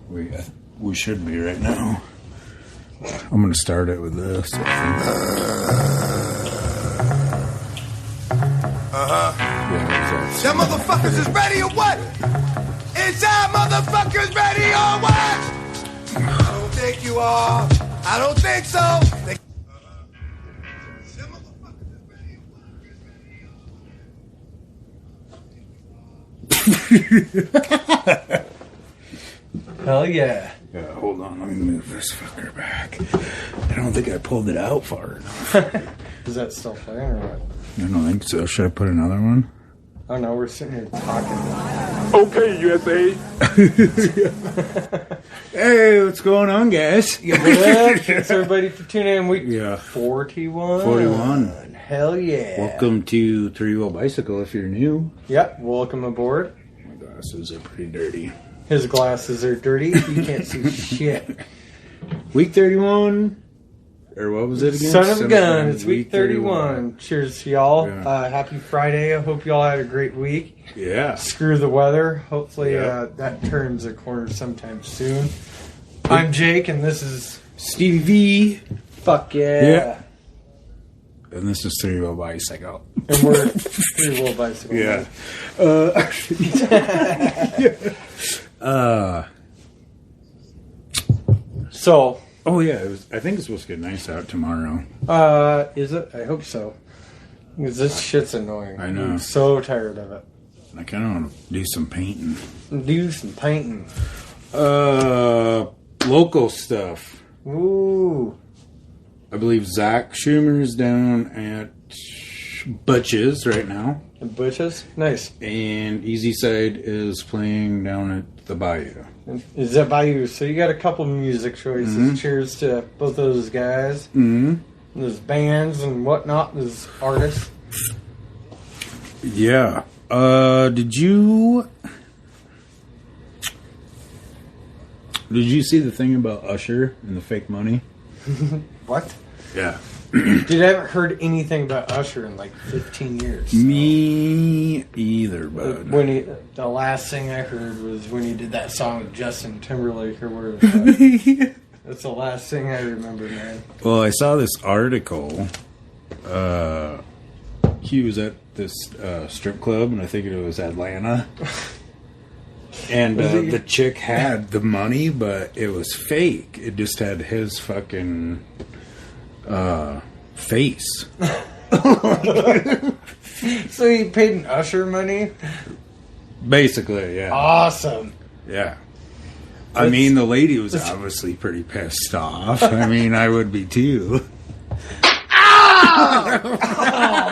We should be right now. I'm gonna start it with this. Yeah, Y'all motherfuckers is ready or what? Is y'all motherfuckers ready or what? I don't think you are. I don't think so. Hell yeah. Yeah, hold on. Let me move this fucker back. I don't think I pulled it out far enough. Is that still playing or what? I don't think so. Should I put another one? Oh no, we're sitting here talking. Okay, USA. Hey, what's going on, guys? Thanks everybody for tuning in. Week 41. 41. Hell yeah. Welcome to Three Wheel Bicycle if you're new. Yep, welcome aboard. My glasses are pretty dirty. His glasses are dirty. You can't see shit. Week 31. Or what was it again? Son of a gun. It's week 31. Cheers to y'all. Yeah. Happy Friday. I hope y'all had a great week. Yeah. Screw the weather. Hopefully Yeah. that turns a corner sometime soon. I'm Jake, and this is Stevie V. Fuck yeah. And this is Three Wheel Bicycle. And we're Three Wheel Bicycle. Yeah. So, Oh yeah, I think it's supposed to get nice out tomorrow. is it? I hope so. Because this shit's annoying. I know. I'm so tired of it. I kind of want to do some painting. Do some painting. Local stuff. Ooh. I believe Zach Schumer is down at Butch's right now. And Butch's? Nice. And Easy Side is playing down at the Bayou. Is that by you? So you got a couple music choices. Mm-hmm. Cheers to both those guys. Mm-hmm. Those bands and whatnot. Those artists. Yeah. Did you see the thing about Usher and the fake money? What? Yeah. Dude, I haven't heard anything about Usher in like 15 years. So. Me either, bud. The last thing I heard was when he did that song with Justin Timberlake or whatever. That's the last thing I remember, man. Well, I saw this article. He was at this strip club, and I think it was Atlanta. And the chick had the money, but it was fake. It just had his fucking face. So he paid an Usher money? Basically, yeah. Awesome. Yeah. I mean, the lady was obviously pretty pissed off. I mean, I would be too. Oh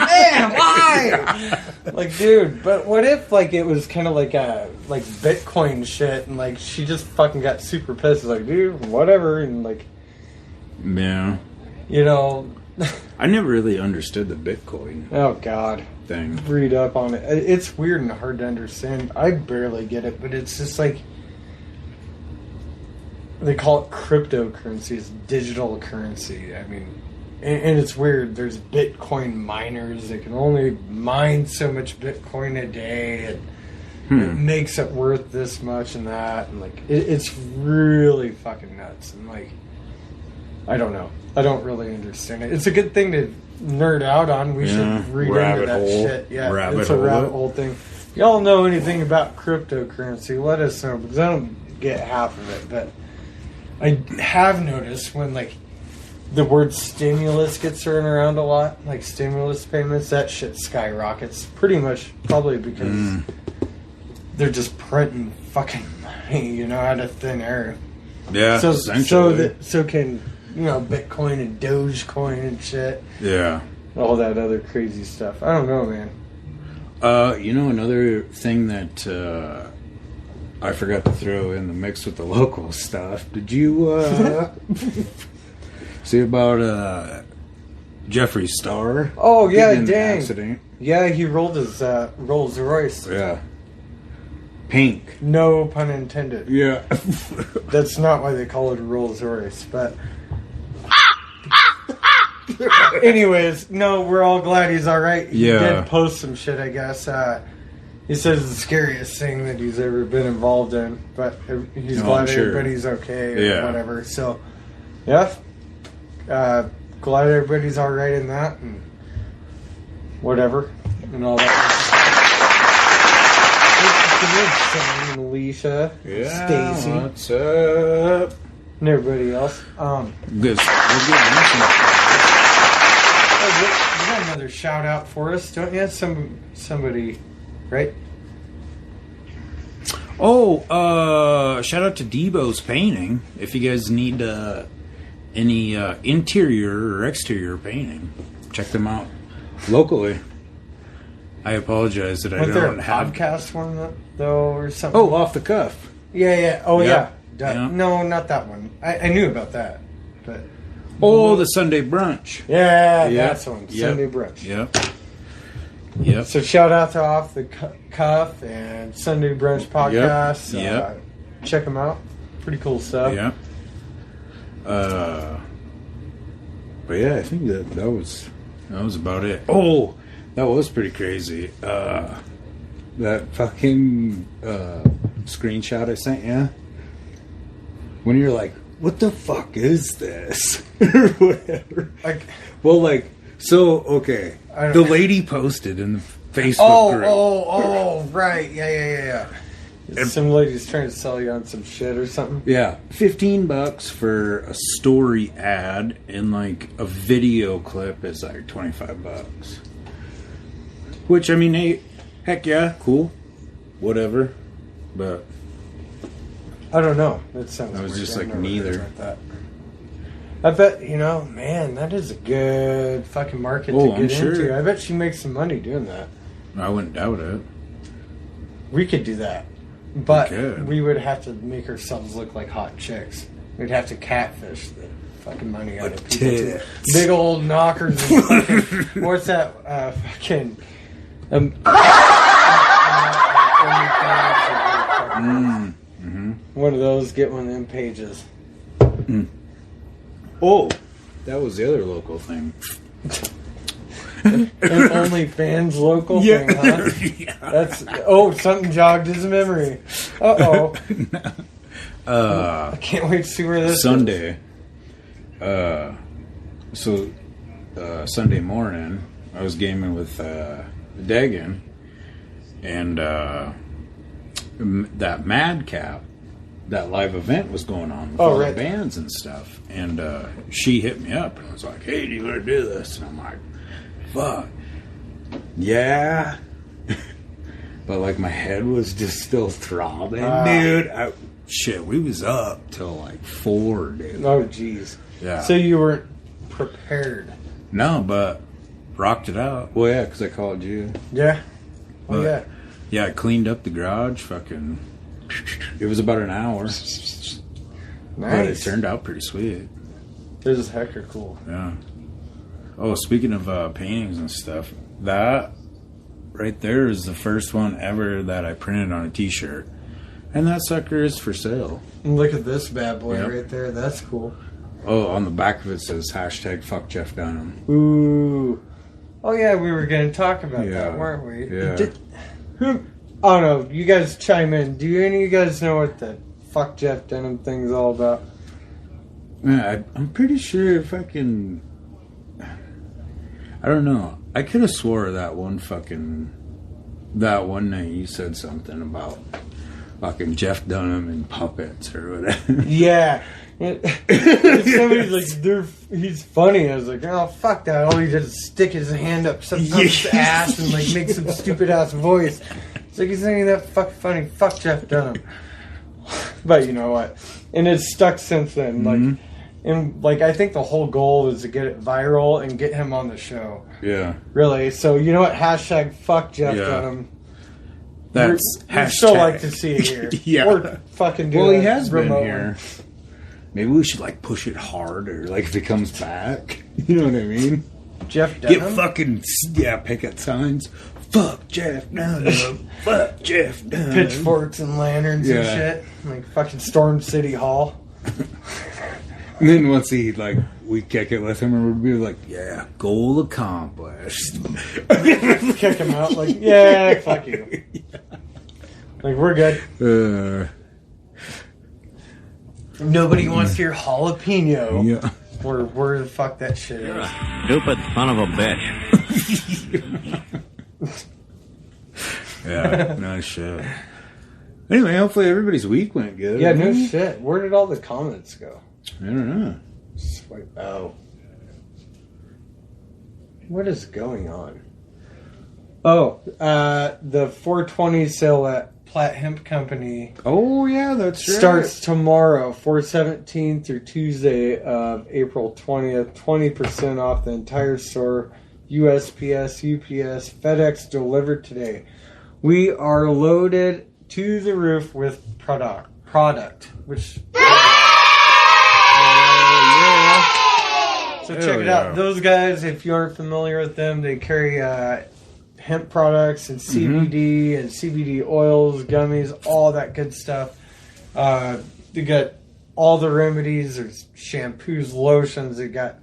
man, why? Like, dude, but what if like it was kind of like Bitcoin shit, and like she just fucking got super pissed, like, dude, whatever, and like, Yeah. you know, I never really understood the Bitcoin oh god, thing. read up on it. It's weird and hard to understand. I barely get it, but it's just like they call it cryptocurrency. It's digital currency. I mean. And it's weird. There's Bitcoin miners that can only mine so much Bitcoin a day, and it makes it worth this much and that, and like it's really fucking nuts. And like, I don't know. I don't really understand it. It's a good thing to nerd out on. We should read into that shit. Yeah, it's a rabbit hole thing. If y'all know anything about cryptocurrency, let us know, because I don't get half of it. But I have noticed when like the word stimulus gets thrown around a lot, like stimulus payments, that shit skyrockets. Pretty much probably because they're just printing fucking money, you know, out of thin air. Yeah, so essentially. So can, you know, Bitcoin and Dogecoin and shit. Yeah. All that other crazy stuff. I don't know, man. You know, another thing that I forgot to throw in the mix with the local stuff. Did you see about Jeffree Star? Oh yeah, getting in dang. an accident? Yeah, he rolled his Rolls Royce. Yeah. Pink. No pun intended. Yeah. That's not why they call it a Rolls Royce, but anyways, no, we're all glad he's all right. He Yeah. did post some shit, I guess. He says it's the scariest thing that he's ever been involved in, but he's No, glad I'm sure. everybody's okay or Yeah. whatever. So, yeah, glad everybody's all right in that and whatever and all that. Sam, Alicia, Stacy, What's up? and everybody else. Good. We're getting You got another shout out for us, don't you? Somebody, right? Shout out to Debo's Painting. If you guys need any interior or exterior painting, check them out locally. I apologize that I Wasn't there a don't have. podcast one though, or something? Oh, Off the Cuff. Yeah. Oh, Yeah. yeah. Yeah. No, not that one. I knew about that, but Oh, the Sunday Brunch. yeah, Yeah. that's one. Yep. Sunday brunch. Yep. So shout out to Off the Cuff and Sunday Brunch podcast. Yep. Check them out. Pretty cool stuff. Yeah. But yeah, I think that was about it. Oh, that was pretty crazy. That fucking screenshot I sent you. When you're like, what the fuck is this? Or whatever. Like, Okay. I don't- The lady posted in the Facebook group. oh, right. Yeah. Some lady's trying to sell you on some shit or something. Yeah, $15 for a story ad and like a video clip is like $25. Which I mean, hey, heck yeah, cool, whatever. But I don't know. That sounds. I was weird. just I've like, never heard neither. about that. I bet man, that is a good fucking market Oh, to I'm get sure. into. I bet she makes some money doing that. I wouldn't doubt it. We could do that, but could. we would have to make ourselves look like hot chicks. We'd have to catfish the fucking money out of people. Too. Tits. Big old knockers. And fucking, what's that? Fucking. One of those. Get one of them pages. Oh, that was the other local thing. An OnlyFans local thing, huh? Yeah. That's something jogged his memory. I can't wait to see where this Sunday. Sunday morning, I was gaming with Dagan, and that Madcap, that live event was going on with all right. the bands and stuff. And she hit me up and was like, "Hey, do you want to do this?" And I'm like, "Fuck, yeah." But like my head was just still throbbing, dude. We was up till like 4, dude. Oh, jeez. Yeah. So you weren't prepared. No, but rocked it out. Well, yeah, because I called you. Yeah. Oh, But, yeah. Yeah, I cleaned up the garage. Fucking. It was about an hour. But it Nice. turned out pretty sweet. This is hecker cool. Yeah. Oh, speaking of paintings and stuff, that right there is the first one ever that I printed on a t-shirt. And that sucker is for sale. And look at this bad boy Yep. right there. That's cool. Oh, on the back of it says hashtag fuck Jeff Dunham. Ooh. Oh, yeah, we were going to talk about Yeah. that, weren't we? Yeah. I don't know. You guys chime in. Do any of you guys know what the fuck Jeff Denham thing's all about? Man, I'm pretty sure fucking. I don't know. I could have swore that one night you said something about fucking Jeff Dunham and puppets or whatever. Yeah. Somebody's like, he's funny. I was like, oh, fuck that. All he does is stick his hand up somebody's ass and like make some stupid ass voice. It's like, he's saying that fuck funny. Fuck Jeff Dunham. But you know what? And it's stuck since then. Like, and like, I think the whole goal is to get it viral and get him on the show. Yeah. Really. So you know what? Hashtag fuck Jeff Yeah. Dunham. That's We'd still like to hashtag. see it here. Yeah. Or fucking do Well, he it has been remotely. here. Maybe we should like push it harder, like if he comes back. You know what I mean? Jeff Get Dunham? fucking picket signs. Fuck Jeff Dunham. Fuck Jeff Dunham. Pitchforks and lanterns and Yeah. shit. Like fucking storm City Hall. And then once we kick it with him, and we'd be like, yeah, goal accomplished. Kick him out like, yeah, fuck you. Yeah. Like, we're good. Nobody wants your jalapeno. Yeah. Or where the fuck that shit is. Stupid son of a bitch. Yeah, no shit. Anyway, hopefully everybody's week went good. Yeah, no shit. Where did all the comments go? I don't know. Swipe. Oh. What is going on? Oh, the 420 sale at Platt Hemp Company Oh, yeah, that's right. starts tomorrow, 4/17 through Tuesday of April 20th. 20% off the entire store. USPS, UPS, FedEx delivered today. We are loaded to the roof with product, which... So check it out. Those guys, if you aren't familiar with them, they carry hemp products and CBD and CBD oils, gummies, all that good stuff. They got all the remedies. There's shampoos, lotions. They got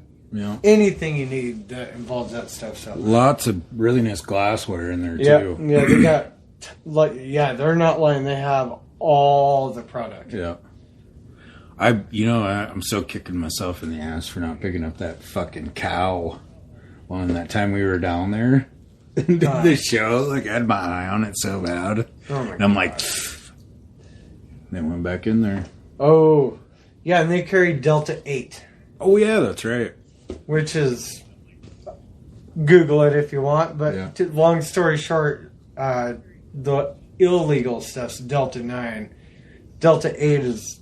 anything you need that involves that stuff. So lots of really nice glassware in there too. Yeah, they got they're not lying. They have all the product. Yeah. I'm so kicking myself in the ass for not picking up that fucking cow one that time we were down there and did the show. Like, I had my eye on it so bad. Oh my and I'm like, then went back in there. Oh, yeah, and they carry Delta 8. Oh, yeah, that's right. Which is, Google it if you want, but long story short, the illegal stuff's Delta 9. Delta 8 is...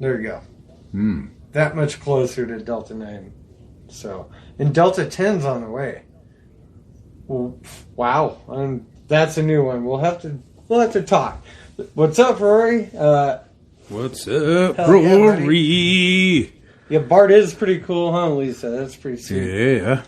There you go. That much closer to Delta 9. So, and Delta 10's on the way. Well, wow. That's a new one. We'll have to talk. What's up, Rory? What's up, Rory? Yeah, Bart is pretty cool, huh, Lisa? That's pretty sweet. Yeah.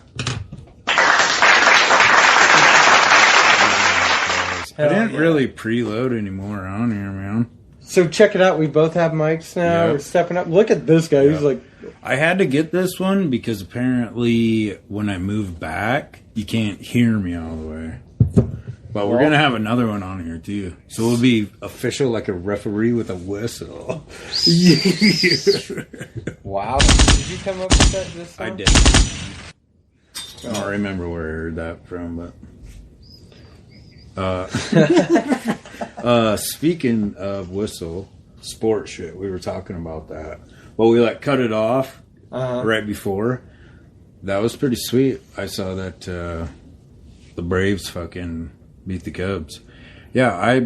I didn't really preload anymore on here, man. So check it out. We both have mics now. Yep. We're stepping up. Look at this guy. He's like... I had to get this one because apparently when I move back, you can't hear me all the way. But we're going to have another one on here too. So it'll be official like a referee with a whistle. Wow. Did you come up with that this time? I did. I don't remember where I heard that from, but... speaking of whistle, sports shit, we were talking about that. Well, we cut it off right before. That was pretty sweet. I saw that the Braves fucking beat the Cubs. Yeah,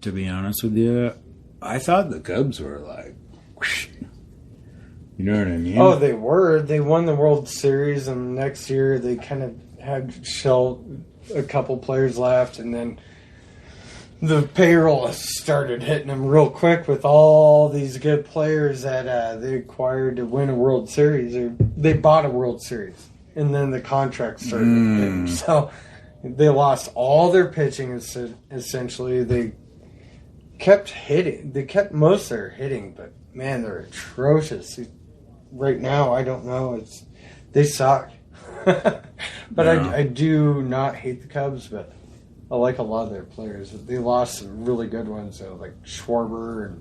to be honest with you, I thought the Cubs were like, whoosh. You know what I mean? Oh, they were. They won the World Series, and next year they kind of had a couple players left, and then the payroll started hitting them real quick with all these good players that they acquired to win a World Series. Or they bought a World Series, and then the contract started hitting. So they lost all their pitching, essentially. They kept hitting. They kept most of their hitting, but, man, they're atrocious. Right now, I don't know. They suck. But I do not hate the Cubs, but I like a lot of their players. They lost some really good ones, though, like Schwarber and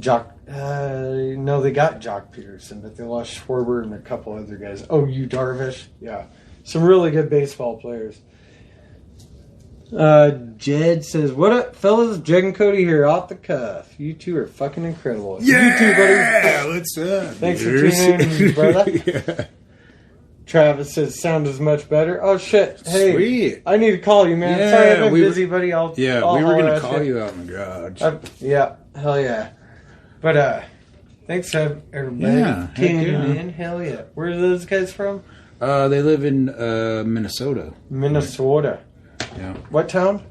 Jock. No, they got Jock Peterson, but they lost Schwarber and a couple other guys. Oh, Yu Darvish. Yeah. Some really good baseball players. Jed says, "What up, fellas? Jed and Cody here, off the cuff. You two are fucking incredible." Yeah, you too, buddy. What's up? Thanks for tuning in, brother. Yeah. Travis says, "Sound is much better." Oh shit! Hey, Sweet. I need to call you, man. Yeah, Sorry, I've been we were- busy, buddy. I'll We were holler gonna at call you out in the garage. Yeah, hell yeah. But thanks, everybody. Yeah, heck tuning yeah. in. Hell yeah. Where are those guys from? They live in Minnesota. Minnesota. Yeah. What town?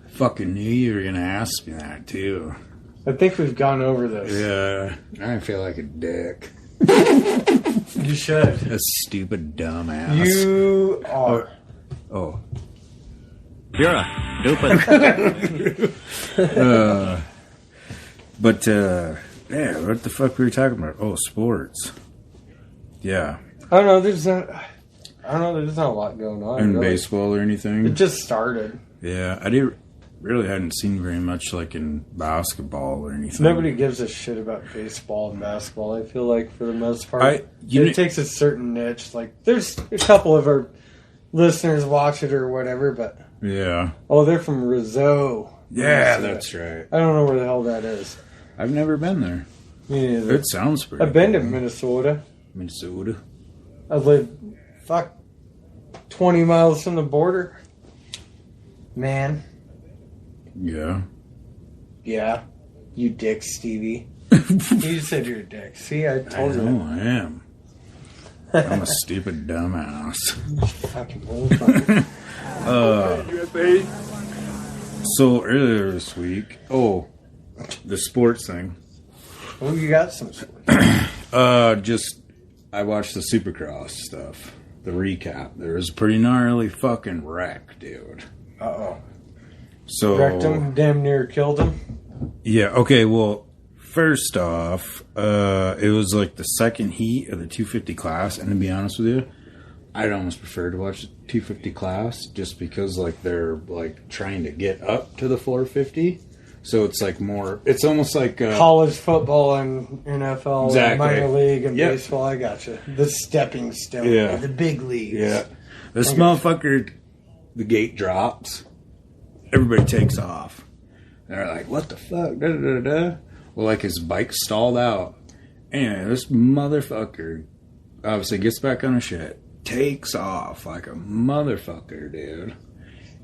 Fucking knew you were gonna ask me that too. I think we've gone over this. Yeah. I feel like a dick. You should. A stupid dumbass. You are. Oh. You're a stupid. But yeah, what the fuck were we talking about? Oh, sports. Yeah. I don't know. There's a. I don't know. There's not a lot going on. in really. baseball or anything. It just started. Yeah, I really hadn't seen very much like in basketball or anything. Nobody gives a shit about baseball and basketball. I feel like for the most part, You it takes a certain niche. Like there's a couple of our listeners watch it or whatever, but Yeah. they're from Rizzo. Yeah, Minnesota. that's right. I don't know where the hell that is. I've never been there. Me neither. It sounds pretty I've been to cool. Minnesota. Minnesota. I lived 20 miles from the border. Man, Yeah. yeah, you dick, Stevie. You said you're a dick. See, I I told know you. I am. I'm a stupid dumbass. Fucking bullfucker. USA. So earlier this week, the sports thing. Oh, you got some sort. I watched the Supercross stuff. The recap. There was a pretty gnarly fucking wreck, dude. Uh-oh. So Wrecked him, damn near killed him. Yeah, okay, well, first off, it was like the second heat of the 250 class, and to be honest with you, I'd almost prefer to watch the 250 class just because like they're like trying to get up to the 450. So it's like more, it's almost like College football and NFL, Exactly. and minor league and Yep. baseball. I gotcha. The stepping stone. Yeah. The big leagues. yeah. This motherfucker, the gate drops, everybody takes off. They're like, what the fuck? Da, da, da, da. Well, like his bike stalled out. And this motherfucker obviously gets back on his shit, takes off like a motherfucker, dude.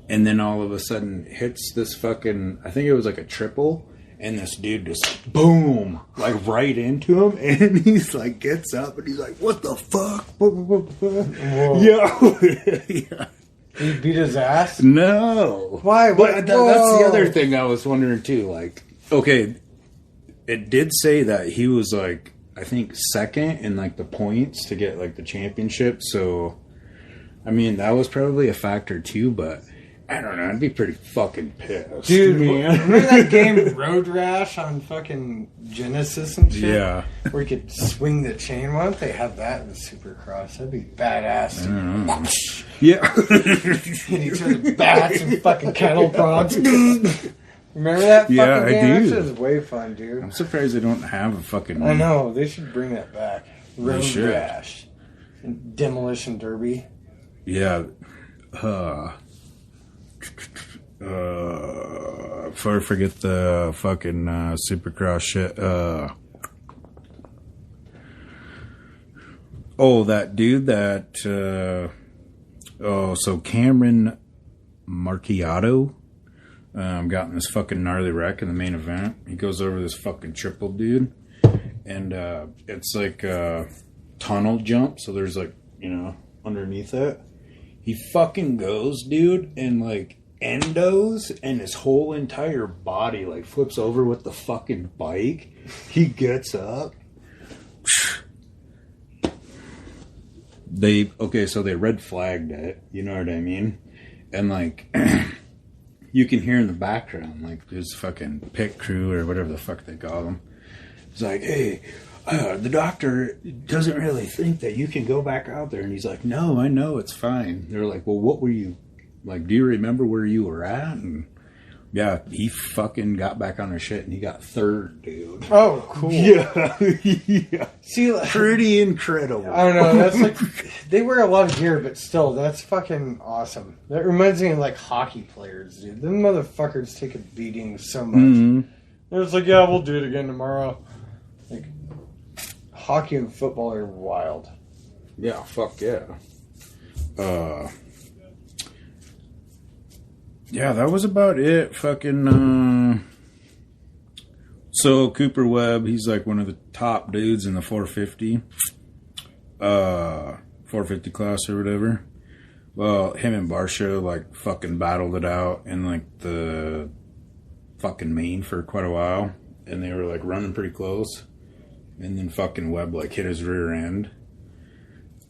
And then all of a sudden hits this fucking, I think it was like a triple. And this dude just, boom, like right into him. And he's like, gets up and he's like, what the fuck? Yeah. Yeah. He beat his ass? No. Why? What? But that's the other thing I was wondering too. Like, okay, it did say that he was like, I think second in like the points to get like the championship. So, I mean, that was probably a factor too. But I don't know. I'd be pretty fucking pissed, Dude, man. remember that game Road Rash on fucking Genesis and shit? Yeah. Where you could swing the chain. Why don't they have that in the Supercross? That'd be badass. Yeah. Hit each other bats and fucking kettle prods. Remember that fucking Yeah, I game? do. That shit was way fun, dude. I'm surprised they don't have a fucking. I know. They should bring that back. Road should. Rash. And Demolition Derby. Yeah. Before I forget the fucking Supercross shit. That dude that. So Cameron Marchiato got in this fucking gnarly wreck in the main event. He goes over this fucking triple, dude. And it's like a tunnel jump. So there's like, underneath it. He fucking goes, dude, and like endos, and his whole entire body like flips over with the fucking bike. He gets up. So they red flagged it, you know what I mean? And like you can hear in the background, like there's fucking pit crew or whatever the fuck they call them. It's like, hey, the doctor doesn't really think that you can go back out there. And he's like, no, I know, it's fine. They're like, well, what were you, like, do you remember where you were at? And yeah, he fucking got back on his shit and he got third, dude. Oh, cool. Yeah. Yeah. See, Pretty incredible. I don't know. That's like they wear a lot of gear, but still, that's fucking awesome. That reminds me of like hockey players, dude. Them motherfuckers take a beating so much. Mhm. It's like, yeah, we'll do it again tomorrow. Like, hockey and football are wild. Yeah, fuck yeah. Yeah, that was about it. Fucking, so Cooper Webb, he's like one of the top dudes in the 450. 450 class or whatever. Well, him and Barsha, like, fucking battled it out in, like, the fucking main for quite a while. And they were, like, running pretty close. And then fucking Webb, like, hit his rear end.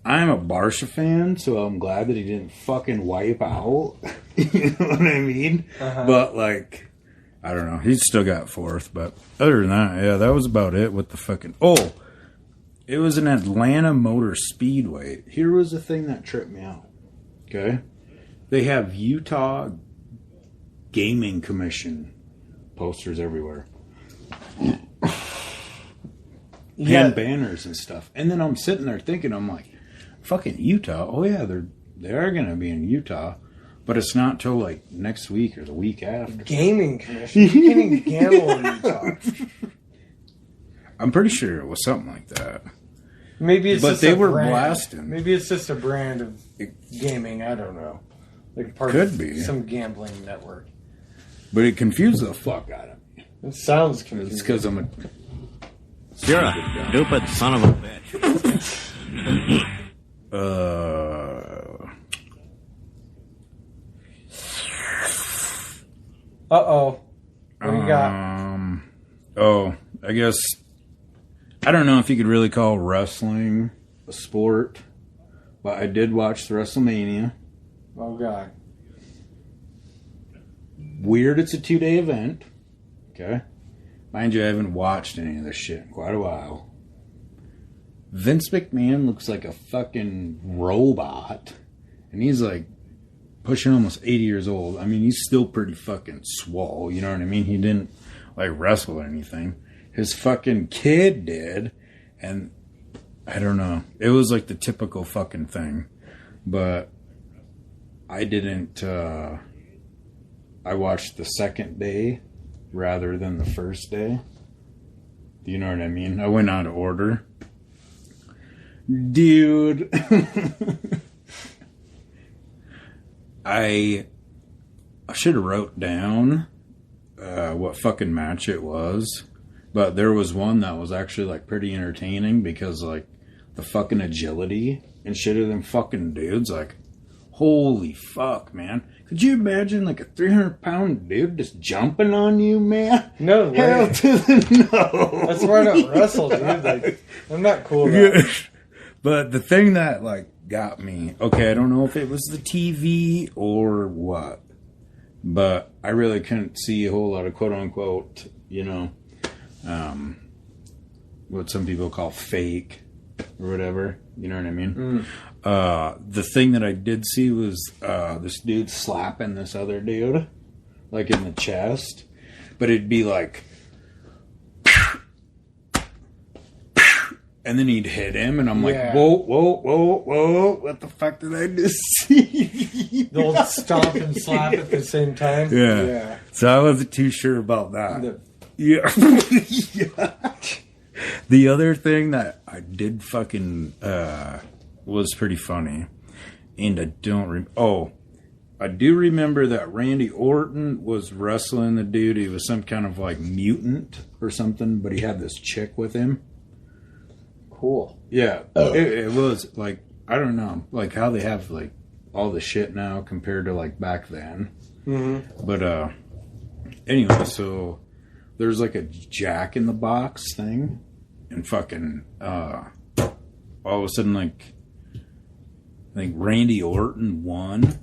I'm a Barsha fan, so I'm glad that he didn't fucking wipe out. You know what I mean? Uh-huh. But, like, I don't know. He's still got fourth. But other than that, yeah, that was about it with the fucking... It was an Atlanta Motor Speedway. Here was the thing that tripped me out. Okay? They have Utah Gaming Commission posters everywhere. And banners and stuff. And then I'm sitting there thinking, I'm like, fucking Utah? Oh yeah, they are going to be in Utah. But it's not till like next week or the week after. Gaming Commission? You can't even gamble in Utah. I'm pretty sure it was something like that. Maybe it's but just they a were brand. blasting. Maybe it's just a brand of gaming. I don't know. Like part Could of be some gambling network. But it confused the fuck out of me. It sounds confusing. It's because I'm a... You're a stupid son of a bitch. Uh-oh. What do you got? Oh, I guess... I don't know if you could really call wrestling a sport, but I did watch the WrestleMania. Oh, God. Weird it's a 2-day event. Okay? Mind you, I haven't watched any of this shit in quite a while. Vince McMahon looks like a fucking robot. And he's like pushing almost 80 years old. I mean, he's still pretty fucking swole. You know what I mean? He didn't like wrestle or anything. His fucking kid did. And I don't know. It was like the typical fucking thing. But I didn't... I watched the second day rather than the first day. Do you know what I mean? I went out of order. Dude. I should have wrote down what fucking match it was. But there was one that was actually like pretty entertaining because like the fucking agility and shit of them fucking dudes. Like, holy fuck, man. Could you imagine like a 300-pound dude just jumping on you, man? No way. Hell to the no. That's why I don't wrestle, dude. Like, I'm not cool about it. But the thing that like got me, okay, I don't know if it was the TV or what, but I really couldn't see a whole lot of quote unquote, you know, what some people call fake or whatever. You know what I mean? The thing that I did see was this dude slapping this other dude, like in the chest. But it'd be like, and then he'd hit him, and I'm like, whoa, what the fuck did I just see? The old stomp and slap at the same time? Yeah. So I wasn't too sure about that. Yeah. Yeah. The other thing that I did fucking was pretty funny, and I don't I do remember that Randy Orton was wrestling the dude. He was some kind of like mutant or something, but he had this chick with him. Cool. Yeah, it was like, I don't know, like how they have like all the shit now compared to like back then. Mm-hmm. But anyway, so there's like a Jack in the Box thing, and fucking all of a sudden, like, I think Randy Orton won,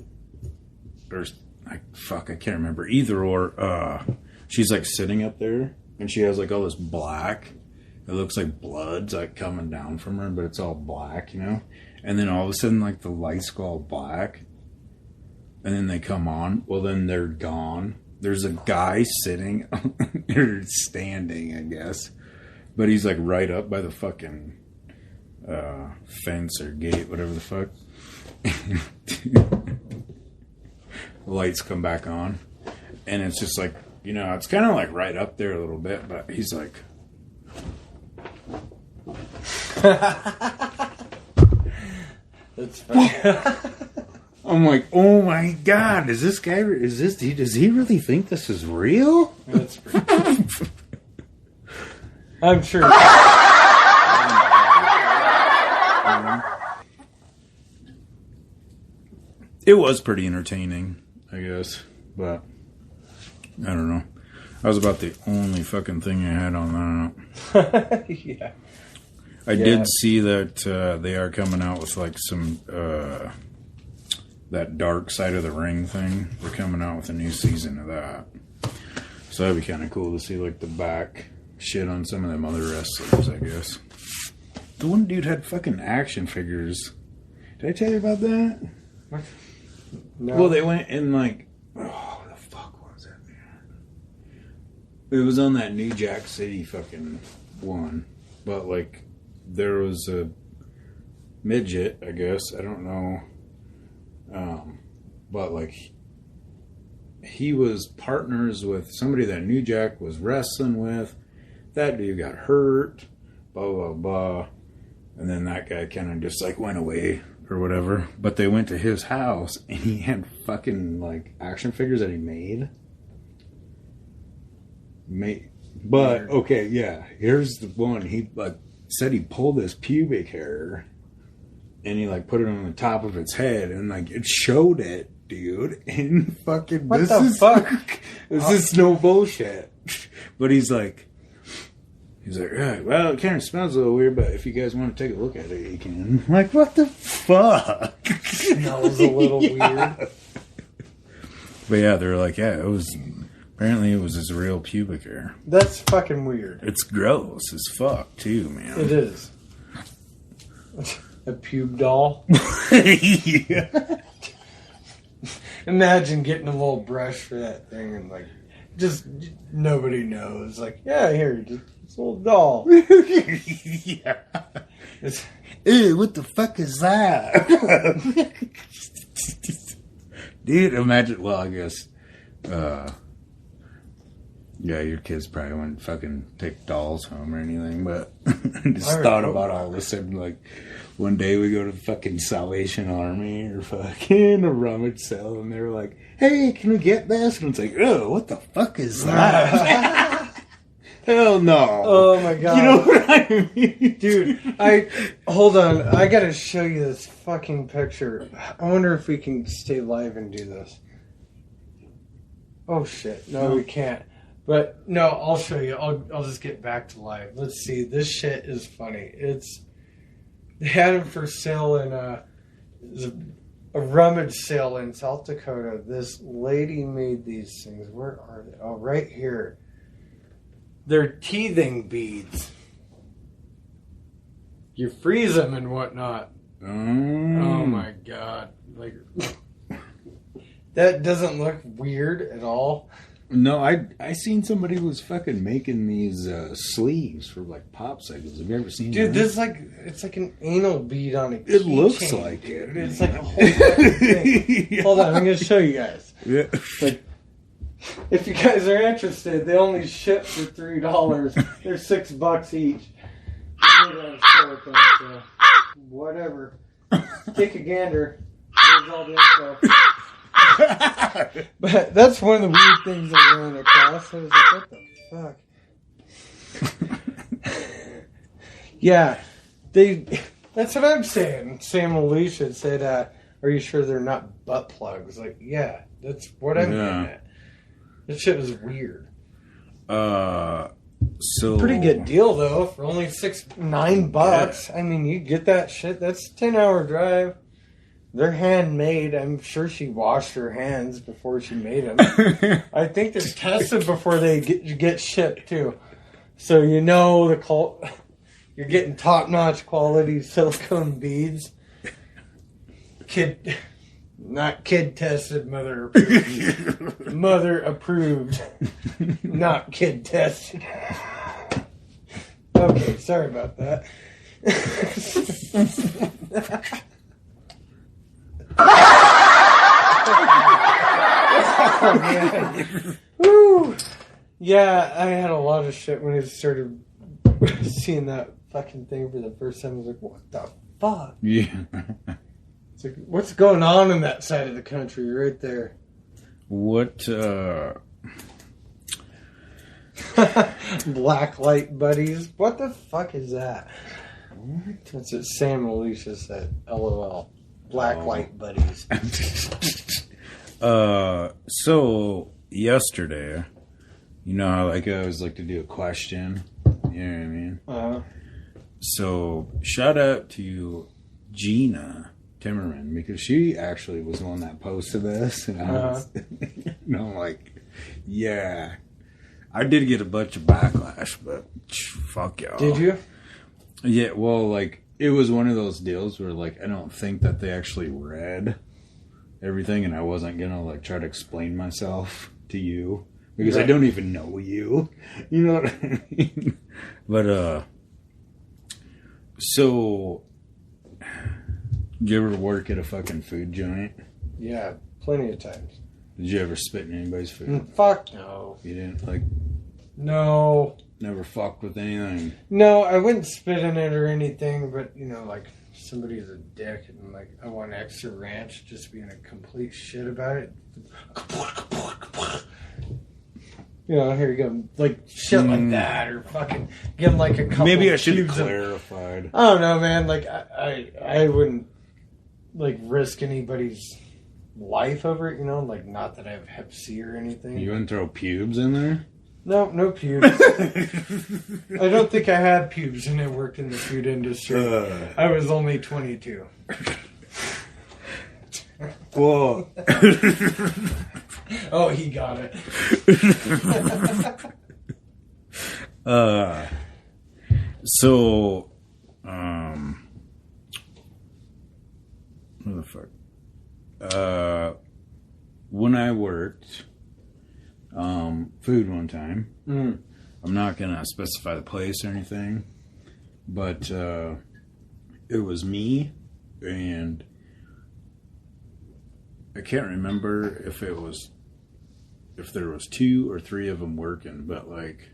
or I can't remember, either or. She's like sitting up there, and she has like all this black. It looks like blood's like coming down from her, but it's all black, you know? And then all of a sudden, like, the lights go all black. And then they come on. Well, then they're gone. There's a guy sitting, or standing, I guess. But he's, like, right up by the fucking fence or gate, whatever the fuck. The lights come back on. And it's just like, you know, it's kind of like right up there a little bit, but he's like... That's funny. I'm like, oh my god, does he really think this is real? That's pretty I'm sure. It was pretty entertaining, I guess, but I don't know. That was about the only fucking thing I had on that. Yeah. I did see that they are coming out with like some that Dark Side of the Ring thing. They're coming out with a new season of that, so that'd be kind of cool to see like the back shit on some of them other wrestlers, I guess. The one dude had fucking action figures. Did I tell you about that? What? No. Well, they went in like, oh, the fuck was that, man? It was on that New Jack City fucking one, but like, there was a midget, I guess. I don't know. But like, he was partners with somebody that New Jack was wrestling with. That dude got hurt, blah, blah, blah. And then that guy kind of just like went away or whatever. But they went to his house and he had fucking like action figures that he made. But, okay, yeah. Here's the one. He like said he pulled his pubic hair and he like put it on the top of its head and like it showed it, dude. And fucking what the fuck? This is no bullshit. But he's like, yeah, well, it kind of smells a little weird, but if you guys want to take a look at it, you can. I'm like, what the fuck? Smells a little weird. But yeah, they're like, yeah, it was. Apparently, it was his real pubic hair. That's fucking weird. It's gross as fuck, too, man. It is. A pube doll. Yeah. Imagine getting a little brush for that thing and like, just nobody knows. Like, yeah, here, just this little doll. Yeah. Ew, what the fuck is that? Dude, imagine. Well, I guess. Yeah, your kids probably wouldn't fucking take dolls home or anything, but I just thought about all of a sudden, like, one day we go to fucking Salvation Army or fucking a rummage sale, and they were like, hey, can we get this? And it's like, oh, what the fuck is that? Hell no. Oh my god. You know what I mean? Dude, hold on. I gotta show you this fucking picture. I wonder if we can stay live and do this. Oh shit. No, we can't. But no, I'll show you. I'll just get back to live. Let's see. This shit is funny. They had them for sale in a rummage sale in South Dakota. This lady made these things. Where are they? Oh, right here. They're teething beads. You freeze them and whatnot. Oh my god. Like, that doesn't look weird at all. No, I seen somebody was fucking making these sleeves for like popsicles. Have you ever seen? Dude, that? this it's like an anal bead on a keychain. It looks like it. It's like a whole fucking thing. Yeah. Hold on, I'm gonna show you guys. Yeah. Like, if you guys are interested, they only ship for $3. They're $6 each. So whatever. Take a gander. Here's all the info. But that's one of the weird things I ran across. I was like, what the fuck? Yeah, that's what I'm saying. Sam Alicia said, are you sure they're not butt plugs? Like, yeah, that's what I'm getting at. That shit was weird. So pretty good deal though for only $9. Yeah. I mean, you get that shit. That's a 10-hour drive. They're handmade. I'm sure she washed her hands before she made them. I think they're tested before they get shipped too. So you know you're getting top-notch quality silicone beads. Not kid tested, mother approved. Mother approved, not kid tested. Okay, sorry about that. Oh, man. Woo. Yeah, I had a lot of shit when I started seeing that fucking thing for the first time. I was like, what the fuck? Yeah. It's like, what's going on in that side of the country right there? What, Black light buddies? What the fuck is that? That's what Sam Alicia said. LOL. Black light buddies. So yesterday, you know how like I always like to do a question. You know what I mean? So shout out to Gina Timmerman because she actually was the one that posted this, and I'm like, yeah, I did get a bunch of backlash, but fuck y'all. Did you? Yeah, well, like, it was one of those deals where, like, I don't think that they actually read everything, and I wasn't gonna, like, try to explain myself to you, because I don't even know you. You know what I mean? But, so, did you ever work at a fucking food joint? Yeah, plenty of times. Did you ever spit in anybody's food? Fuck no. You didn't, like... No. Never fucked with anything? No, I wouldn't spit in it or anything, but, you know, like, somebody's a dick and, like, I want extra ranch, just being a complete shit about it. You know, here you go. Like, shit like that, or fucking give them, like, a couple Maybe I should have cubes of- clarified. I don't know, man. Like, I wouldn't, like, risk anybody's life over it, you know? Like, not that I have Hep C or anything. You wouldn't throw pubes in there? No pubes. I don't think I had pubes when I worked in the food industry. I was only 22. Whoa. Oh, he got it. So, what the fuck? When I worked, food one time, I'm not gonna specify the place or anything, but, it was me, and I can't remember if there was 2 or 3 of them working, but like,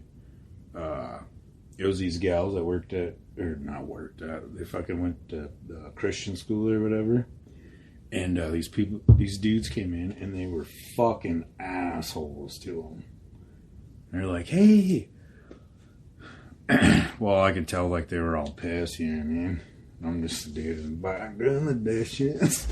it was these gals that worked at, or not worked at, they fucking went to the Christian school or whatever. And these dudes came in and they were fucking assholes to them. They're like, hey. Well, I could tell like they were all pissed, you know what I mean? I'm just a dude in the back doing the dishes.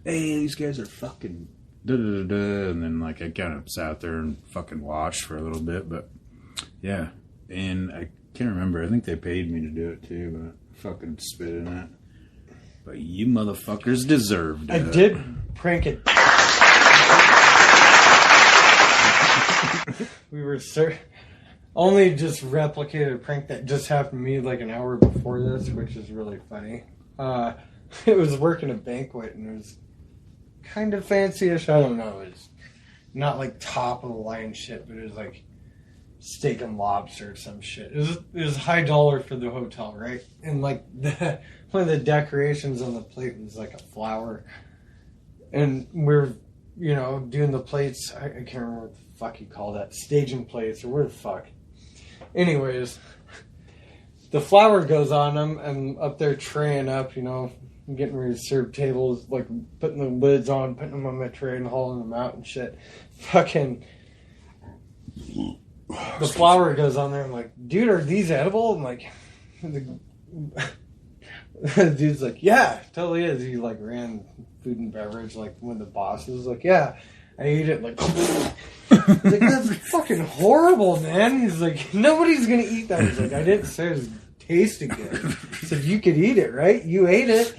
Hey, these guys are fucking da-da-da-da. And then, like, I kind of sat there and fucking watched for a little bit, but, yeah. And I can't remember. I think they paid me to do it, too, but I fucking spit in it. But you motherfuckers deserved it. I did prank it. We were only just replicated a prank that just happened to me like an hour before this, which is really funny. It was working a banquet, and it was kind of fancy-ish. I don't know. It was not like top of the line shit, but it was like steak and lobster or some shit. It was high dollar for the hotel, right? And like one of the decorations on the plate was like a flower, and we're doing the plates. I can't remember what the fuck you call that, staging plates or where the fuck. Anyways, the flower goes on them. I'm up there traying up, getting ready to serve tables, like putting the lids on, putting them on my tray and hauling them out and shit. Fucking, the flower goes on there. I'm like, dude, are these edible? I'm like, the dude's like, yeah, totally is. He like ran food and beverage, like one of the bosses. Like, yeah, I ate it. Like, like, that's fucking horrible, man. He's like, nobody's gonna eat that. He's like, I didn't say it was tasted good. So you could eat it, right? You ate it.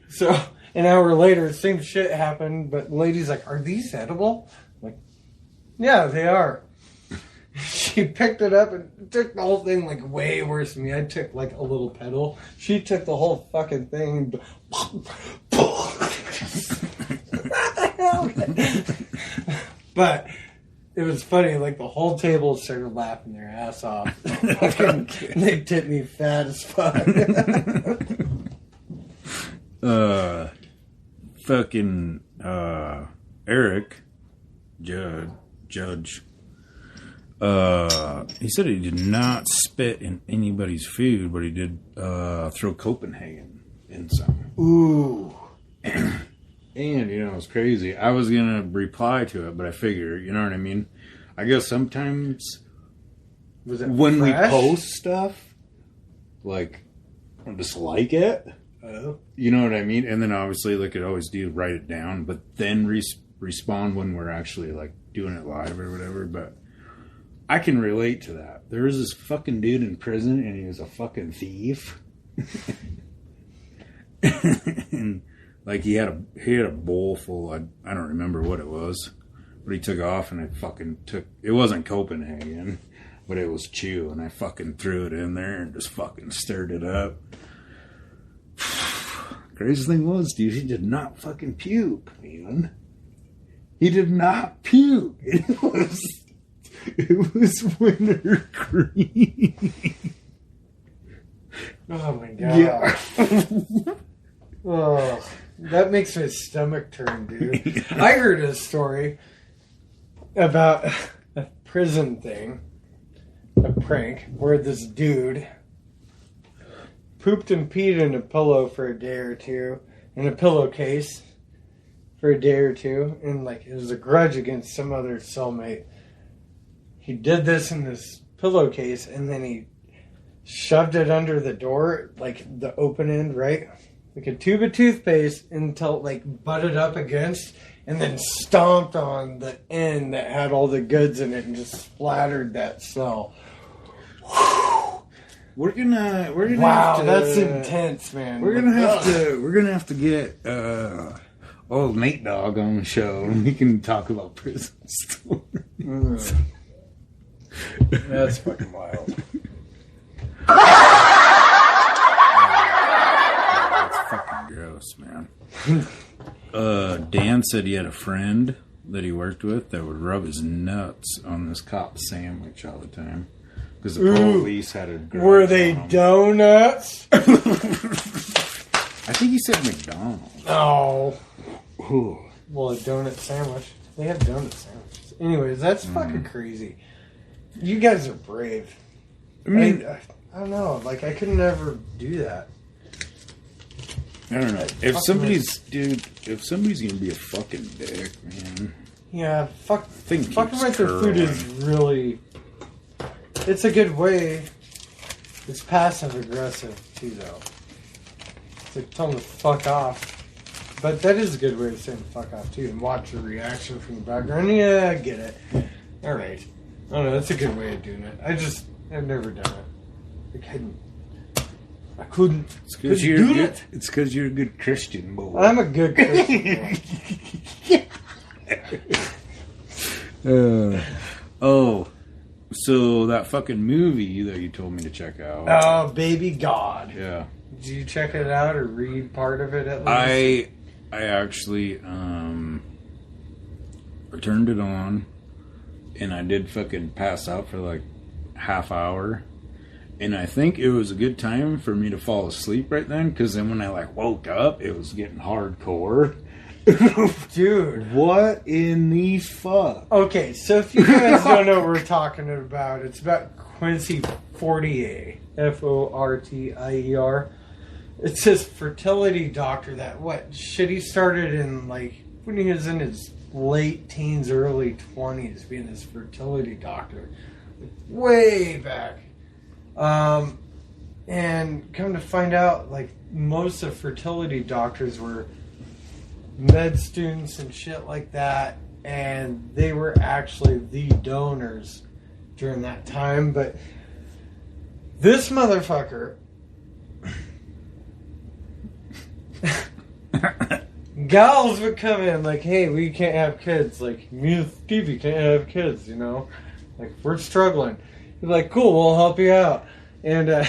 So an hour later, same shit happened, but the lady's like, are these edible? I'm like, yeah, they are. She picked it up and took the whole thing, like way worse than me. I took like a little pedal. She took the whole fucking thing. But it was funny, like the whole table started laughing their ass off. They tipped me fat as fuck. Eric, Judge, he said he did not spit in anybody's food, but he did throw Copenhagen in some. Ooh. And, it's crazy. I was going to reply to it, but I figure, you know what I mean? I guess sometimes when we post stuff, like, I just like it. Oh. You know what I mean? And then obviously, like I always do, write it down, but then respond when we're actually, like, doing it live or whatever. But I can relate to that. There was this fucking dude in prison, and he was a fucking thief. And... like, he had a bowl full, I don't remember what it was, but he took off and it wasn't Copenhagen. but it was chew, and I fucking threw it in there and just fucking stirred it up. Crazy thing was, dude, he did not fucking puke, man. He did not puke. It was wintergreen. Oh my god. Yeah. Oh, that makes my stomach turn, dude. I heard a story about a prison thing, a prank, where this dude pooped and peed in a pillow for a day or two, in a pillowcase for a day or two, and like it was a grudge against some other cellmate. He did this in this pillowcase, and then he shoved it under the door, like the open end, right? Like a tube of toothpaste until it like butted up against, and then stomped on the end that had all the goods in it and just splattered that cell. We're gonna Wow, have to, that's intense, man. We're gonna have to get old Nate Dogg on the show, and we can talk about prison stories. That's fucking wild. That's fucking gross, man. Dan said he had a friend that he worked with that would rub his nuts on this cop sandwich all the time because the police had a grudge. Were they on him. donuts? I think he said McDonald's. Oh. Ooh. Well, a donut sandwich. They have donut sandwiches. Anyways, that's fucking crazy. You guys are brave. I mean, I don't know. Like, I could never do that. I don't know. If somebody's gonna be a fucking dick, man. Yeah, fucking keeps with their food is really... It's a good way. It's passive aggressive, too, though. It's like telling them to fuck off. But that is a good way of saying fuck off, too. And watch the reaction from the background. Yeah, I get it. Alright. I don't know. That's a good way of doing it. I've never done it. I couldn't. It's because you're a good Christian boy. I'm a good Christian boy. So that fucking movie that you told me to check out. Oh, Baby God. Yeah. Did you check it out or read part of it at least? I actually turned it on, and I did fucking pass out for like half hour. And I think it was a good time for me to fall asleep right then, because then when I like woke up, it was getting hardcore. Dude. What in the fuck? Okay, so if you guys don't know what we're talking about, it's about Quincy Fortier. Fortier. It's this fertility doctor that, he started in, like, when he was in his late teens, early 20s, being this fertility doctor. Way back. And come to find out, like, most of fertility doctors were med students and shit like that, and they were actually the donors during that time. But this motherfucker gals would come in like, hey, we can't have kids, like me and Stevie can't have kids, you know, like we're struggling. He's like, cool, we'll help you out. And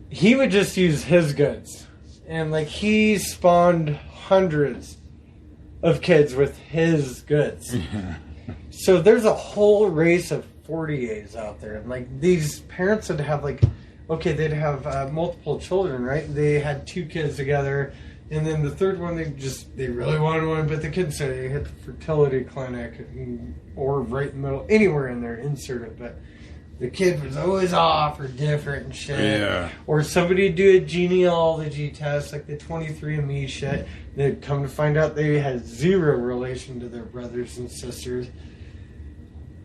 he would just use his goods. And, like, he spawned hundreds of kids with his goods. So there's a whole race of Fortiers out there. And, like, these parents would have, like, okay, they'd have multiple children, right? They had 2 kids together. And then the third one, they really wanted one. But the kids said they hit the fertility clinic or right in the middle, anywhere in there, insert it. But the kid was always off or different and shit. Yeah. Or somebody do a genealogy test, like the 23andMe shit. They'd come to find out they had 0 relation to their brothers and sisters.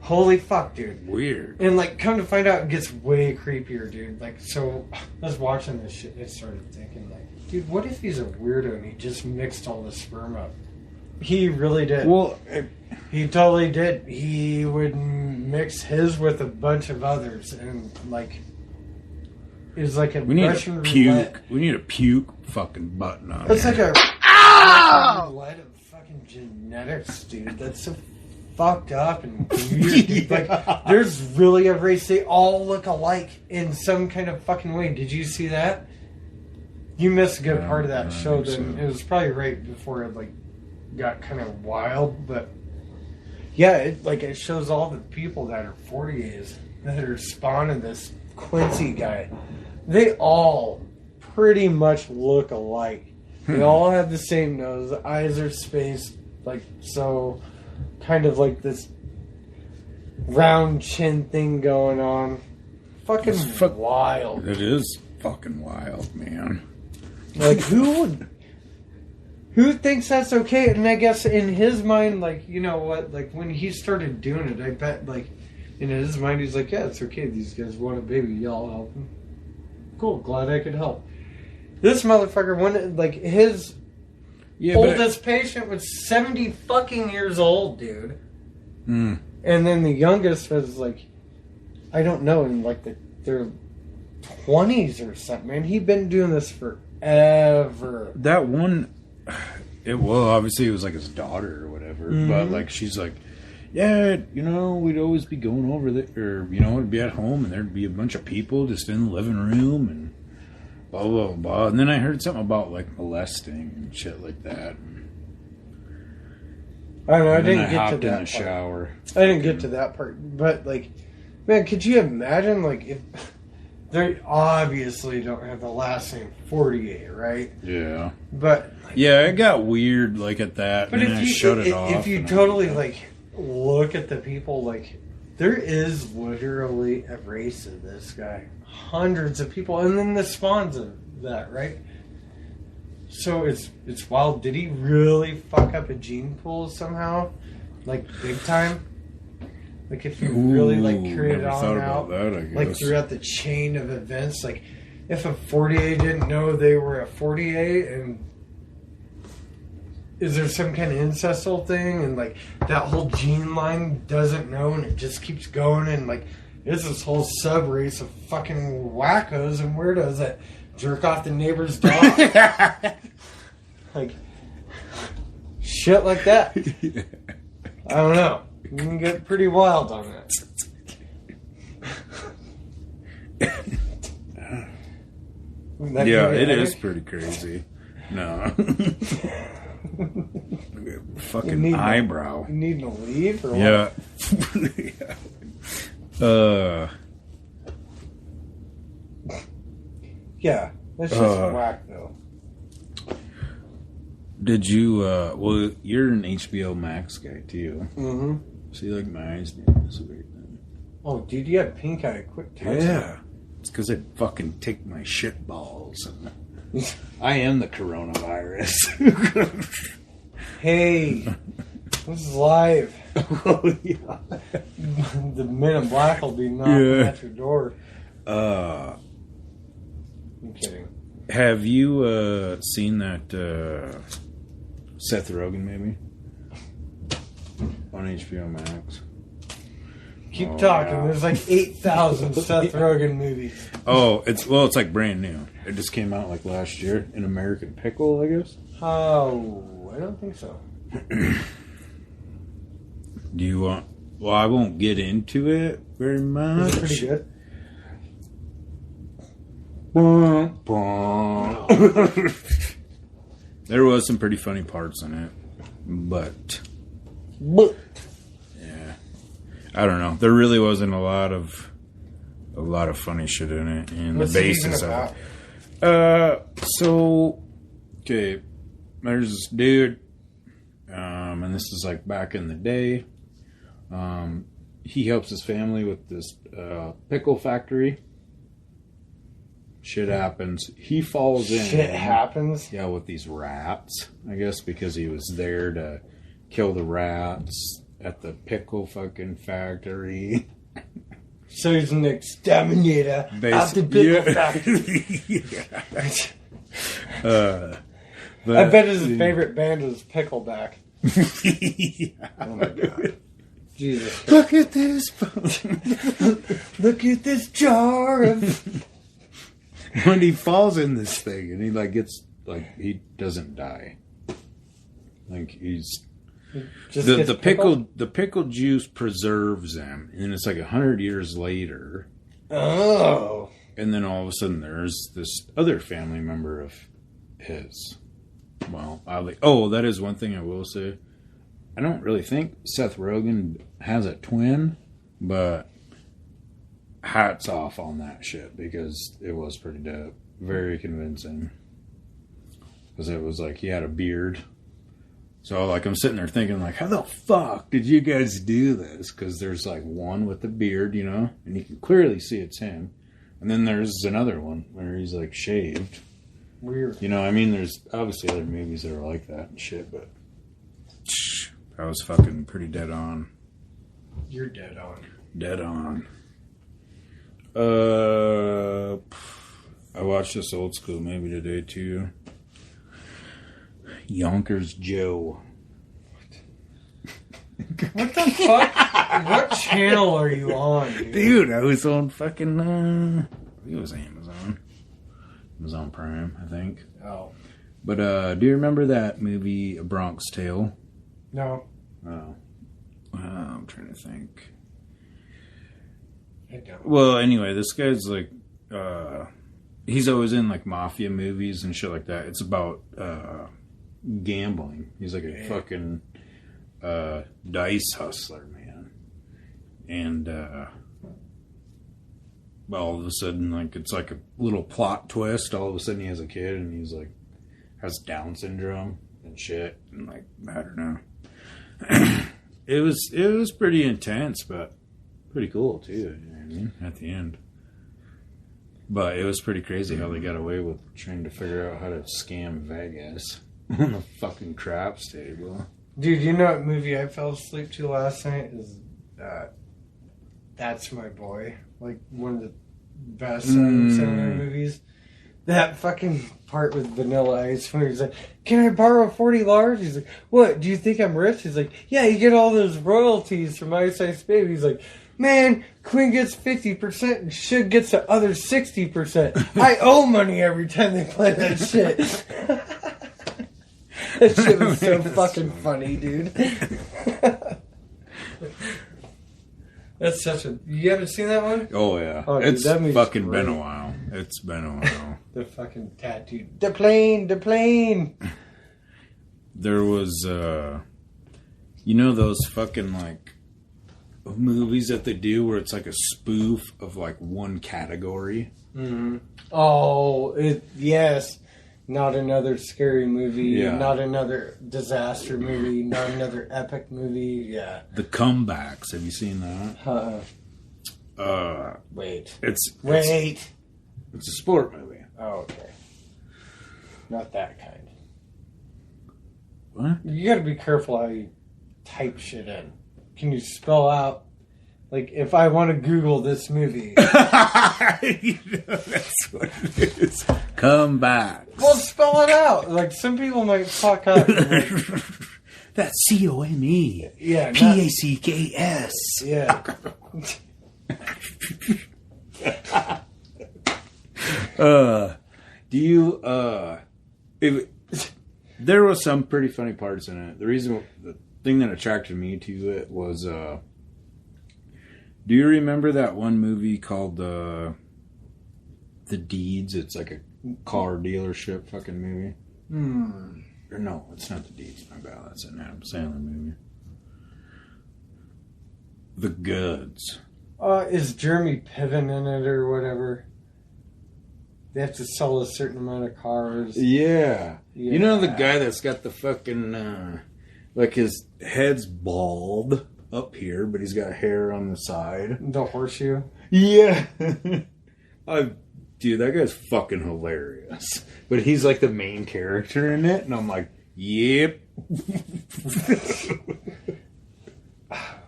Holy fuck, dude. Weird. And, like, come to find out, it gets way creepier, dude. Like, so, I was watching this shit and I started thinking, like, dude, what if he's a weirdo and he just mixed all the sperm up? He really did. Well, he totally did. He would mix his with a bunch of others, and like it was like a Russian roulette. We need a puke fucking button on It's it. like a Russian roulette of fucking genetics, dude. That's so fucked up and weird. Dude. Like, there's really a race. They all look alike in some kind of fucking way. Did you see that? You missed a good part of that show. Then it was probably right before it like got kind of wild, but yeah, it shows all the people that are 48s that are spawning this Quincy guy. They all pretty much look alike. They all have the same nose. The eyes are spaced like so, kind of like this round chin thing going on. Fucking wild. It is fucking wild, man. Like, who thinks that's okay? And I guess in his mind, like, you know what? Like, when he started doing it, I bet, like, in his mind, he's like, yeah, it's okay. These guys want a baby. Y'all help him. Cool. Glad I could help. This motherfucker, when, like, his oldest patient was 70 fucking years old, dude. Mm. And then the youngest was, like, I don't know, in, like, their 20s or something. Man, he'd been doing this forever. That one, obviously it was like his daughter or whatever, but like she's like, yeah, you know, we'd always be going over there, or you know, it'd be at home and there'd be a bunch of people just in the living room and blah blah blah. And then I heard something about like molesting and shit like that. I don't know. I didn't get to that in the part. shower. I didn't get to that part, but like, man, could you imagine like if they obviously don't have the last name 48, right? Yeah. But yeah, it got weird like at that. But and if I you shut it off. if you totally like look at the people, like there is literally a race of this guy, hundreds of people, and then the spawns of that, right? So it's wild. Did he really fuck up a gene pool somehow, like big time? Like if you really like carried it on out, that, I guess. like throughout the chain of events, like if a 48 didn't know they were a 48, and is there some kind of ancestral thing, and like that whole gene line doesn't know, and it just keeps going, and like it's this whole sub race of fucking wackos and weirdos that jerk off the neighbor's dog, like shit like that. I don't know. You can get pretty wild on that. Yeah, it is pretty crazy. No. Fucking eyebrow. You need to leave or yeah. what? Yeah. That's just whack though. Did you, well, you're an HBO Max guy too. Mm-hmm. See, like my eyes doing this weird thing. Oh, dude, you had pink eye. Quick touch. Yeah. It's because I fucking take my shit balls. I am the coronavirus. Hey, this is live. Oh, yeah. The Men in Black will be knocking at your door. I'm kidding. Have you seen that Seth Rogen maybe on HBO Max? Keep talking. Yeah. There's like 8,000 Seth Rogen movies. Oh, it's like brand new. It just came out like last year. An American Pickle, I guess. Oh, I don't think so. Do you want? Well, I won't get into it very much. It's pretty good. There was some pretty funny parts in it, but yeah, I don't know. There really wasn't a lot of funny shit in it, and What's the it basis even of it. So okay, there's this dude, and this is like back in the day. He helps his family with this pickle factory. Shit happens. He falls in. Shit happens? Yeah, with these rats, I guess, because he was there to kill the rats at the pickle fucking factory. So he's an exterminator at the pickle factory. I bet his favorite band was Pickleback. Yeah. Oh my god. Jesus. Look at this. Look at this jar of... When he falls in this thing and he like gets like he doesn't die. Like he's Just The gets the pickled juice preserves them, and it's like 100 years later. Oh. And then all of a sudden, there's this other family member of his. Well, that is one thing I will say. I don't really think Seth Rogen has a twin, but hats off on that shit because it was pretty dope. Very convincing. Because it was like he had a beard. So like I'm sitting there thinking like, how the fuck did you guys do this? Because there's like one with the beard, you know, and you can clearly see it's him. And then there's another one where he's like shaved. Weird. You know, I mean, there's obviously other movies that are like that and shit, but that was fucking pretty dead on. You're dead on. Dead on. I watched this old school movie today too. Yonkers Joe. What the fuck? What channel are you on, dude? Dude, I was on fucking, I think it was Amazon Prime, I think. Oh. But, do you remember that movie, A Bronx Tale? No. Oh. I'm trying to think. I don't. Well, anyway, this guy's like, he's always in like mafia movies and shit like that. It's about, gambling. He's like a fucking, dice hustler, man. And, well, all of a sudden, like, it's like a little plot twist. All of a sudden he has a kid and he's like, has Down syndrome and shit. And like, I don't know. It was pretty intense, but pretty cool too. You know what I mean? At the end. But it was pretty crazy how they got away with trying to figure out how to scam Vegas on the fucking craps table. Dude, you know what movie I fell asleep to last night is That's My Boy. Like one of the best Adam Sandler movies. That fucking part with Vanilla Ice when he's like, can I borrow 40 large? He's like, what? Do you think I'm rich? He's like, yeah, you get all those royalties from Ice Ice Baby. He's like, man, Queen gets 50% and Suge gets the other 60%. I owe money every time they play that shit. That shit was so fucking funny, dude. That's such a... You haven't seen that one? Oh, yeah. Oh, dude, it's that movie's fucking great. been a while. It's been a while. The fucking tattoo. The plane. There was, you know those fucking, like, movies that they do where it's like a spoof of, like, one category? Mm-hmm. Oh, yes. Not another scary movie. Yeah. Not another disaster movie. Not another epic movie. Yeah. The Comebacks. Have you seen that? Wait. It's a sport movie. Oh, okay. Not that kind. What? You gotta be careful how you type shit in. Can you spell out... Like, if I want to Google this movie... You know, that's what it is. Comebacks. Well, spell it out. Like, some people might fuck up. Like, That's COME. yeah. PACKS. Yeah. Do you, there was some pretty funny parts in it. The thing that attracted me to it was, do you remember that one movie called, The Deeds? It's like a car dealership fucking movie. Or no, it's not The Deeds, my bad. That's an Adam Sandler movie. The Goods. Is Jeremy Piven in it or whatever? They have to sell a certain amount of cars. Yeah. Yeah. You know the guy that's got the fucking, like his head's bald up here, but he's got hair on the side. The horseshoe. Yeah. Dude, that guy's fucking hilarious. But he's like the main character in it, and I'm like, yep.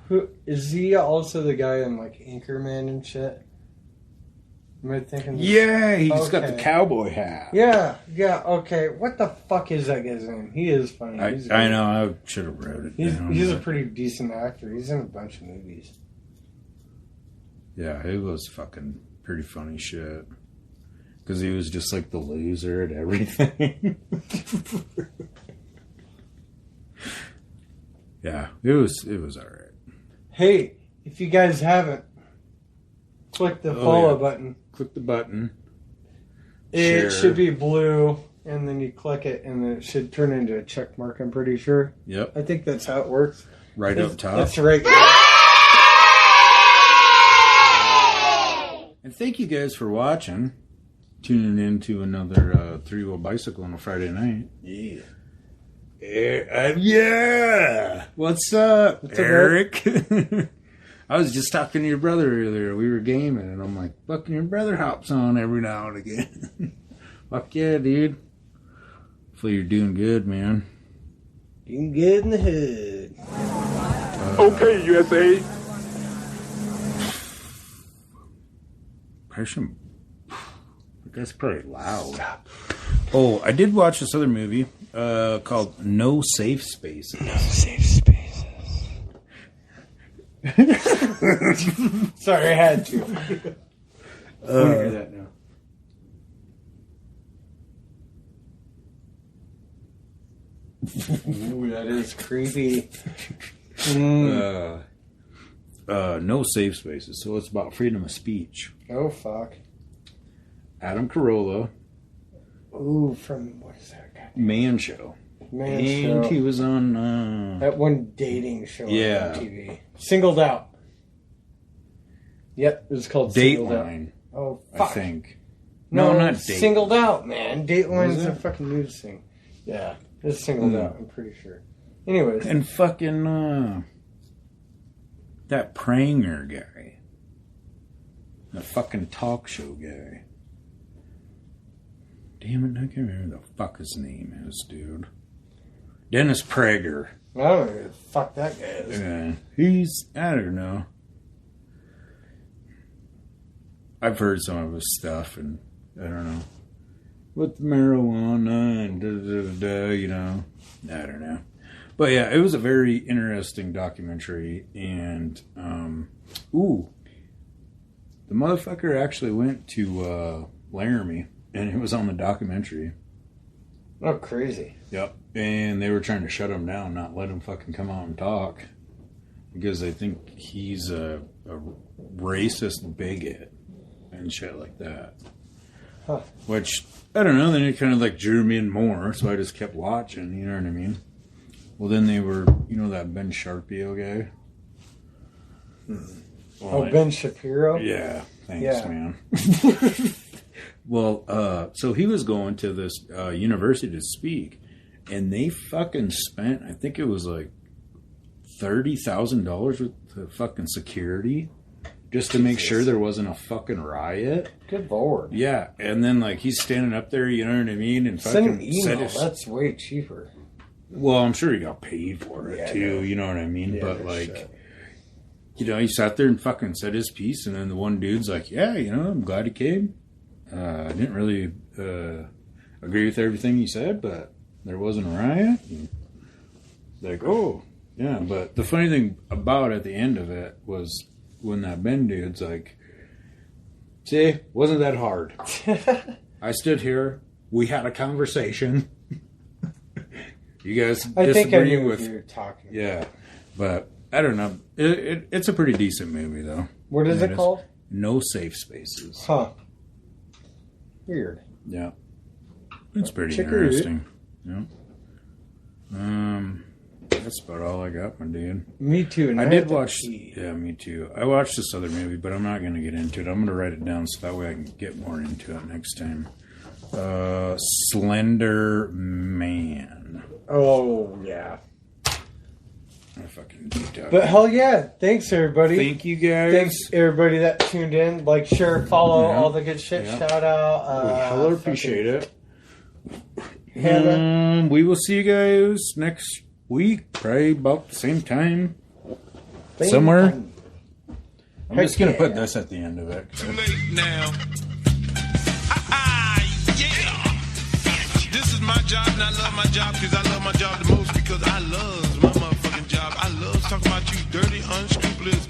Who is he? Also the guy in like Anchorman and shit. Am I thinking? Yeah, he's got the Okay. cowboy hat. Yeah. Okay. What the fuck is that guy's name? He is funny. I know, I should have wrote it down. He's a but- pretty decent actor. He's in a bunch of movies. Yeah, it was fucking pretty funny shit. Because he was just like the loser at everything. Yeah, it was all right. Hey, if you guys haven't, click the follow button. Click the button. It Share. should be blue, and then you click it, and then it should turn into a check mark, I'm pretty sure. Yep. I think that's how it works. Right up top. That's right. And thank you guys for watching. Tuning in to another three-wheel bicycle on a Friday night. Yeah. Yeah. What's up, Eric? I was just talking to your brother earlier. We were gaming, and I'm like, fucking your brother hops on every now and again. Fuck yeah, dude. Hopefully you're doing good, man. Doing good in the hood. Okay, USA. Impression. That's pretty loud. Stop. Oh, I did watch this other movie called No Safe Spaces. No safe spaces. Sorry, I had to. Hear that now. Ooh, that is creepy. No Safe Spaces. So it's about freedom of speech. Oh, fuck. Adam Carolla. Ooh, from, what is that guy? Man Show. And he was on... that one dating show Yeah. on TV. Singled Out. Yep, it was called Singled Out. Dateline, Oh, fuck. I think. No, not Dateline. Singled Out, man. Dateline's Was a it? fucking news thing. Yeah, it's Singled Out, I'm pretty sure. Anyways. And fucking... that Pranger guy. The fucking talk show guy. Damn it, I can't remember the fuck his name is, dude. Dennis Prager. I don't know who the fuck that guy is. Yeah, he's, I don't know. I've heard some of his stuff, and I don't know. With marijuana and da-da-da-da, you know. I don't know. But yeah, it was a very interesting documentary, and, the motherfucker actually went to Laramie, and it was on the documentary. Oh, crazy. Yep. And they were trying to shut him down, not let him fucking come out and talk. Because they think he's a racist bigot and shit like that. Huh. Which, I don't know, then it kind of like drew me in more, so I just kept watching, you know what I mean? Well, then they were, you know that Ben Shapiro guy? Well, Ben Shapiro? Yeah. Thanks, Yeah. man. Well, so he was going to this university to speak, and they fucking spent, I think it was like $30,000 with the fucking security just to make sure there wasn't a fucking riot. Good lord. Yeah, and then like he's standing up there, you know what I mean, and Send fucking an email. said his, That's way cheaper. well, I'm sure he got paid for it Yeah, too, no. you know what I mean, Yeah, but no like. shit. You know, he sat there and fucking said his piece, and then the one dude's like, yeah, you know, I'm glad he came. I didn't really agree with everything he said, but there wasn't a riot. And like, oh, yeah. But the funny thing about at the end of it was when that Ben dude's like, see, wasn't that hard. I stood here, we had a conversation. You guys I think I disagree knew with... what you were talking about. Yeah, but I don't know. It's a pretty decent movie, though. What is And it called? No Safe Spaces. Huh. Weird. Yeah. It's pretty Check it. interesting. Yeah. That's about all I got, my dude. Me too. And I have did to watch... pee. Yeah, me too. I watched this other movie, but I'm not going to get into it. I'm going to write it down so that way I can get more into it next time. Slender Man. Oh, yeah. I fucking deep dive. But hell yeah. Thanks, everybody. Thank you, guys. Thanks, everybody that tuned in. Like, share, follow, Yeah. all the good shit. Yeah. Shout out. We hella appreciate it. Hannah. We will see you guys next week, probably about the same time. Somewhere. I'm just going to put this at the end of it. Too late now. Yeah. This is my job, and I love my job because I love my job the most because I love my motherfucking job. I love talking about you dirty, unscrupulous